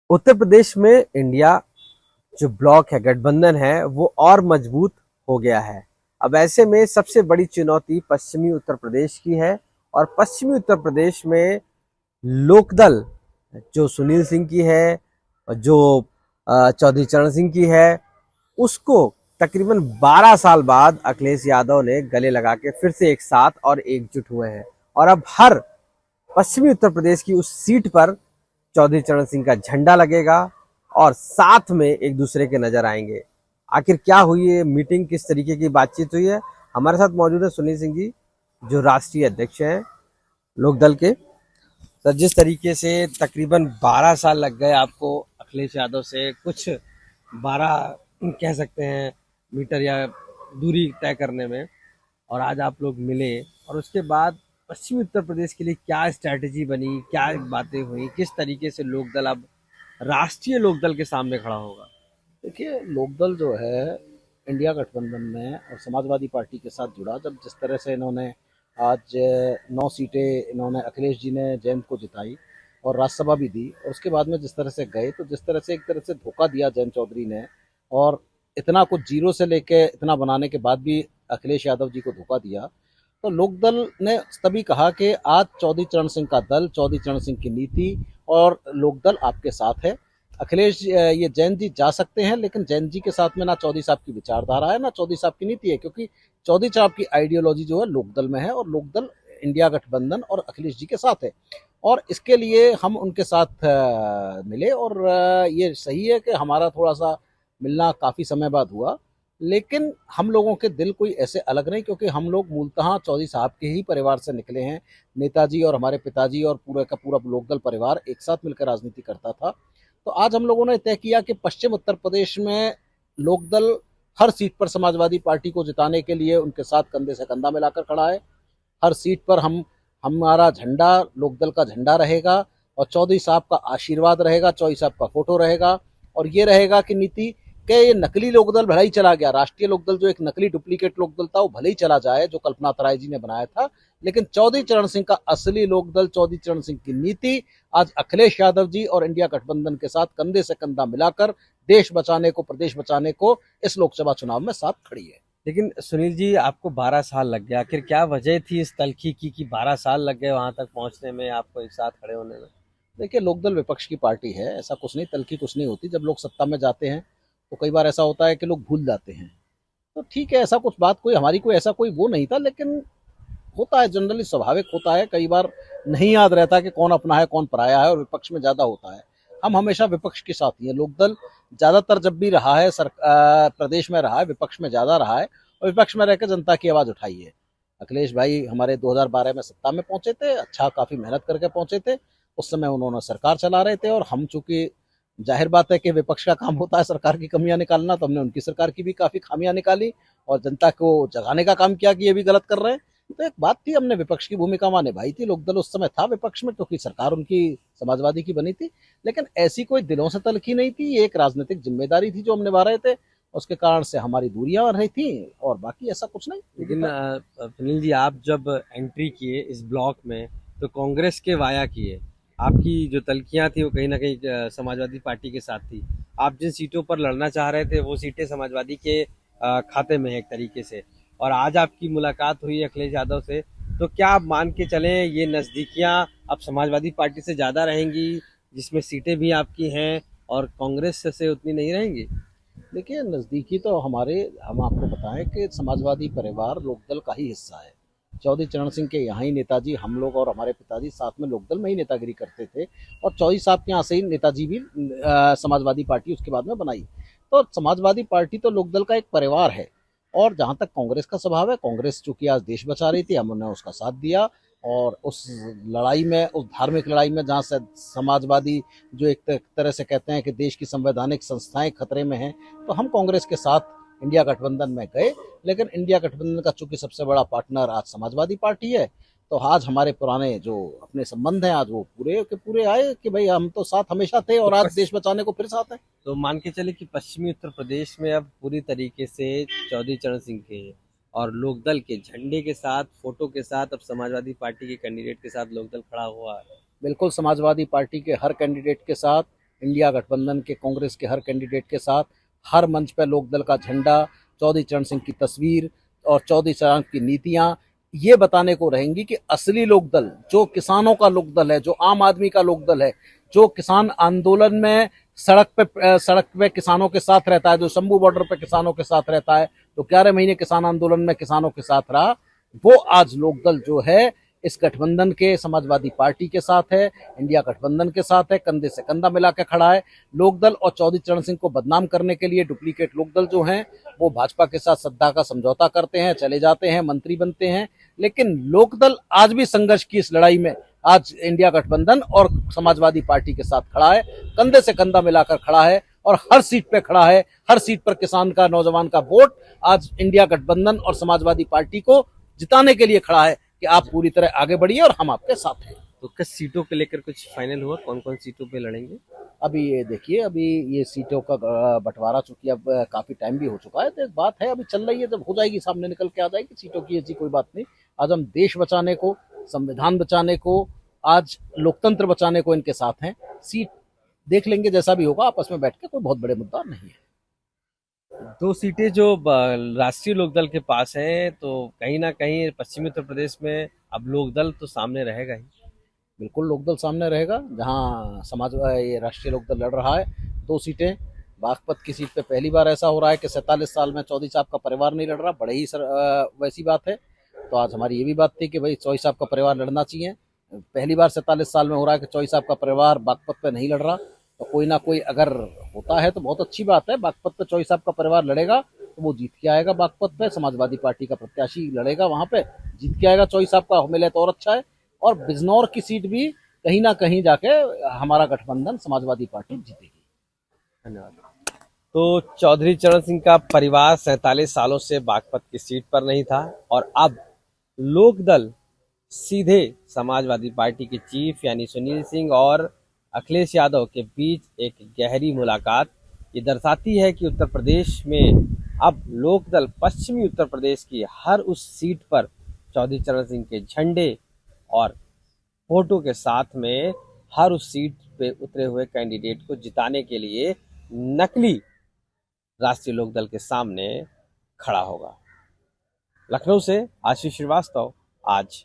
उत्तर प्रदेश में इंडिया जो ब्लॉक है, गठबंधन है, वो और मजबूत हो गया है। अब ऐसे में सबसे बड़ी चुनौती पश्चिमी उत्तर प्रदेश की है और पश्चिमी उत्तर प्रदेश में लोकदल जो सुनील सिंह की है, जो चौधरी चरण सिंह की है, उसको तकरीबन 12 साल बाद अखिलेश यादव ने गले लगा के फिर से एक साथ और एकजुट हुए हैं। और अब हर पश्चिमी उत्तर प्रदेश की उस सीट पर चौधरी चरण सिंह का झंडा लगेगा और साथ में एक दूसरे के नजर आएंगे। आखिर क्या हुई है मीटिंग, किस तरीके की बातचीत हुई है? हमारे साथ मौजूद है सुनील सिंह जी, जो राष्ट्रीय अध्यक्ष हैं लोकदल के। सर, जिस तरीके से तकरीबन 12 साल लग गए आपको अखिलेश यादव से कुछ 12 कह सकते हैं मीटर या दूरी तय करने में, और आज आप लोग मिले, और उसके बाद पश्चिमी उत्तर प्रदेश के लिए क्या स्ट्रैटेजी बनी, क्या बातें हुई, किस तरीके से लोकदल अब राष्ट्रीय लोकदल के सामने खड़ा होगा? देखिए, लोकदल जो है इंडिया गठबंधन में और समाजवादी पार्टी के साथ जुड़ा। जब जिस तरह से इन्होंने आज 9 सीटें इन्होंने अखिलेश जी ने जयंत को जिताई और राज्यसभा भी दी, और उसके बाद में जिस तरह से गए, तो जिस तरह से एक तरह से धोखा दिया जयंत चौधरी ने, और इतना कुछ जीरो से लेके इतना बनाने के बाद भी अखिलेश यादव जी को धोखा दिया। तो लोकदल ने तभी कहा कि आज चौधरी चरण सिंह का दल, चौधरी चरण सिंह की नीति और लोकदल आपके साथ है। अखिलेश ये जैन जी जा सकते हैं, लेकिन जैन जी के साथ में ना चौधरी साहब की विचारधारा है, ना चौधरी साहब की नीति है, क्योंकि चौधरी साहब की आइडियोलॉजी जो है लोकदल में है, और लोकदल इंडिया गठबंधन और अखिलेश जी के साथ है। और इसके लिए हम उनके साथ मिले, और ये सही है कि हमारा थोड़ा सा मिलना काफ़ी समय बाद हुआ। लेकिन हम लोगों के दिल कोई ऐसे अलग नहीं, क्योंकि हम लोग मूलतः चौधरी साहब के ही परिवार से निकले हैं। नेताजी और हमारे पिताजी और पूरा का पूरा लोकदल परिवार एक साथ मिलकर राजनीति करता था। तो आज हम लोगों ने तय किया कि पश्चिम उत्तर प्रदेश में लोकदल हर सीट पर समाजवादी पार्टी को जिताने के लिए उनके साथ कंधे से कंधा मिलाकर खड़ा है। हर सीट पर हम हमारा झंडा लोकदल का झंडा रहेगा, और चौधरी साहब का आशीर्वाद रहेगा, चौधरी साहब का फोटो रहेगा। और ये रहेगा कि नीति के ये नकली लोकदल भले ही चला गया, राष्ट्रीय लोकदल जो एक नकली डुप्लीकेट लोकदल था वो भले ही चला जाए, जो कल्पना तराई जी ने बनाया था, लेकिन चौधरी चरण सिंह का असली लोकदल, चौधरी चरण सिंह की नीति आज अखिलेश यादव जी और इंडिया गठबंधन के साथ कंधे से कंधा मिलाकर देश बचाने को, प्रदेश बचाने को इस लोकसभा चुनाव में साथ खड़ी है। लेकिन सुनील जी, आपको 12 साल लग गया, आखिर क्या वजह थी इस तलखी की कि 12 साल लग गए वहां तक पहुंचने में, आपको एक साथ खड़े होने में? देखिए, लोकदल विपक्ष की पार्टी है, ऐसा कुछ नहीं, तलखी कुछ नहीं होती। जब लोग सत्ता में जाते हैं तो कई बार ऐसा होता है कि लोग भूल जाते हैं। तो ठीक है, ऐसा कुछ बात कोई हमारी कोई ऐसा कोई वो नहीं था, लेकिन होता है, जनरली स्वाभाविक होता है, कई बार नहीं याद रहता कि कौन अपना है कौन पराया है, और विपक्ष में ज़्यादा होता है। हम हमेशा विपक्ष के साथ ही हैं। लोकदल ज़्यादातर जब भी रहा है प्रदेश में रहा है, विपक्ष में ज़्यादा रहा है, और विपक्ष में रहकर जनता की आवाज़ उठाई है। अखिलेश भाई हमारे 2012 में सत्ता में पहुंचे थे, अच्छा काफ़ी मेहनत करके पहुंचे थे। उस समय उन्होंने सरकार चला रहे थे, और हम चूंकि जाहिर बात है कि विपक्ष का काम होता है सरकार की कमियां निकालना, तो हमने उनकी सरकार की भी काफ़ी खामियां निकाली और जनता को जगाने का काम किया कि ये भी गलत कर रहे हैं। तो एक बात थी, हमने विपक्ष की भूमिका वहां निभाई थी। लोकदल उस समय था विपक्ष में, क्योंकि सरकार उनकी समाजवादी की बनी थी। लेकिन ऐसी कोई दिलों से तलखी नहीं थी, ये एक राजनीतिक जिम्मेदारी थी जो हम निभा रहे थे। उसके कारण से हमारी दूरियां रही थी, और बाकी ऐसा कुछ नहीं ये भी लेकिन था। सुनील जी, आप जब एंट्री किए इस ब्लॉक में तो कांग्रेस के वाया किए। आपकी जो तलखियां थी वो कहीं ना कहीं समाजवादी पार्टी के साथ थी। आप जिन सीटों पर लड़ना चाह रहे थे वो सीटें समाजवादी के खाते में है एक तरीके से। और आज आपकी मुलाकात हुई अखिलेश यादव से, तो क्या आप मान के चलें ये नज़दीकियां अब समाजवादी पार्टी से ज़्यादा रहेंगी, जिसमें सीटें भी आपकी हैं, और कांग्रेस से उतनी नहीं रहेंगी? देखिए, नज़दीकी तो हमारे, हम आपको बताएं कि समाजवादी परिवार लोकदल का ही हिस्सा है। चौधरी चरण सिंह के यहाँ ही नेताजी, हम लोग और हमारे पिताजी साथ में लोकदल में ही नेतागिरी करते थे, और चौधरी साहब के यहाँ से ही नेताजी भी समाजवादी पार्टी उसके बाद में बनाई। तो समाजवादी पार्टी तो लोकदल का एक परिवार है। और जहाँ तक कांग्रेस का स्वभाव है, कांग्रेस चूंकि आज देश बचा रही थी, हमने उसका साथ दिया। और उस लड़ाई में, उस धार्मिक लड़ाई में, जहाँ से समाजवादी जो एक तरह से कहते हैं कि देश की संवैधानिक संस्थाएं खतरे में हैं, तो हम कांग्रेस के साथ इंडिया गठबंधन में गए। लेकिन इंडिया गठबंधन का चूंकि सबसे बड़ा पार्टनर आज समाजवादी पार्टी है, तो आज हमारे पुराने जो अपने संबंध हैं, आज वो पूरे के पूरे आए कि भाई हम तो साथ हमेशा थे, तो और आज पस, देश बचाने को फिर साथ हैं। तो मान के चले कि पश्चिमी उत्तर प्रदेश में अब पूरी तरीके से चौधरी चरण सिंह के और लोकदल के झंडे के साथ, फोटो के साथ, अब समाजवादी पार्टी के कैंडिडेट के साथ लोकदल खड़ा हुआ है। बिल्कुल समाजवादी पार्टी के हर कैंडिडेट के साथ, इंडिया गठबंधन के कांग्रेस के हर कैंडिडेट के साथ, हर मंच पर लोकदल का झंडा, चौधरी चरण सिंह की तस्वीर और चौधरी चरण की नीतियां ये बताने को रहेंगी कि असली लोकदल, जो किसानों का लोकदल है, जो आम आदमी का लोकदल है, जो किसान आंदोलन में सड़क पे किसानों के साथ रहता है, जो शंभू बॉर्डर पे किसानों के साथ रहता है, जो 11 महीने किसान आंदोलन में किसानों के साथ रहा, वो आज लोकदल जो है इस गठबंधन के समाजवादी पार्टी के साथ है, इंडिया गठबंधन के साथ है, कंधे से कंधा मिला के खड़ा है। लोकदल और चौधरी चरण सिंह को बदनाम करने के लिए डुप्लीकेट लोकदल जो हैं वो भाजपा के साथ सत्ता का समझौता करते हैं, चले जाते हैं, मंत्री बनते हैं, लेकिन लोकदल आज भी संघर्ष की इस लड़ाई में आज इंडिया गठबंधन और समाजवादी पार्टी के साथ खड़ा है, कंधे से कंधा मिलाकर खड़ा है और हर सीट पे खड़ा है। हर सीट पर किसान का, नौजवान का वोट आज इंडिया गठबंधन और समाजवादी पार्टी को जिताने के लिए खड़ा है कि आप पूरी तरह आगे बढ़िए और हम आपके साथ हैं। तो किस सीटों को लेकर कुछ फाइनल हुआ, कौन कौन सीटों पे लड़ेंगे? अभी ये देखिए, अभी ये सीटों का बंटवारा चूंकि अब काफी टाइम भी हो चुका है, तो एक बात है अभी चल रही है, जब हो जाएगी सामने निकल के आ जाएगी सीटों की, ऐसी कोई बात नहीं। आज हम देश बचाने को, संविधान बचाने को, आज लोकतंत्र बचाने को इनके साथ हैं। सीट देख लेंगे, जैसा भी होगा आपस में बैठ के, कोई बहुत बड़े मुद्दा नहीं है। दो सीटें जो राष्ट्रीय लोकदल के पास हैं, तो कहीं ना कहीं पश्चिमी उत्तर प्रदेश में अब लोकदल तो सामने रहेगा ही। बिल्कुल लोकदल सामने रहेगा, जहां ये राष्ट्रीय लोकदल लड़ रहा है 2 सीटें। बागपत की सीट पे पहली बार ऐसा हो रहा है कि 47 साल में चौधरी साहब का परिवार नहीं लड़ रहा, बड़े ही वैसी बात है। तो आज हमारी ये भी बात थी कि भाई चौधरी साहब का परिवार लड़ना चाहिए। पहली बार 47 साल में हो रहा है कि चौधरी साहब का परिवार बागपत पे नहीं लड़ रहा, तो कोई ना कोई अगर होता है तो बहुत अच्छी बात है। बागपत पे चौधरी साहब का परिवार लड़ेगा तो वो जीत के आएगा, बागपत पे समाजवादी पार्टी का प्रत्याशी लड़ेगा, वहां पे जीत के आएगा। चौधरी साहब का मिले तो और अच्छा है। और बिजनौर की सीट भी कहीं ना कहीं जाके हमारा गठबंधन समाजवादी पार्टी जीतेगी। धन्यवाद। तो चौधरी चरण सिंह का परिवार 47 सालों से बागपत की सीट पर नहीं था और अब लोकदल सीधे समाजवादी पार्टी के चीफ यानी सुनील सिंह और अखिलेश यादव के बीच एक गहरी मुलाकात ये दर्शाती है कि उत्तर प्रदेश में अब लोकदल पश्चिमी उत्तर प्रदेश की हर उस सीट पर चौधरी चरण सिंह के झंडे और फोटो के साथ में हर उस सीट पे उतरे हुए कैंडिडेट को जिताने के लिए नकली राष्ट्रीय लोकदल के सामने खड़ा होगा। लखनऊ से आशीष श्रीवास्तव, आज।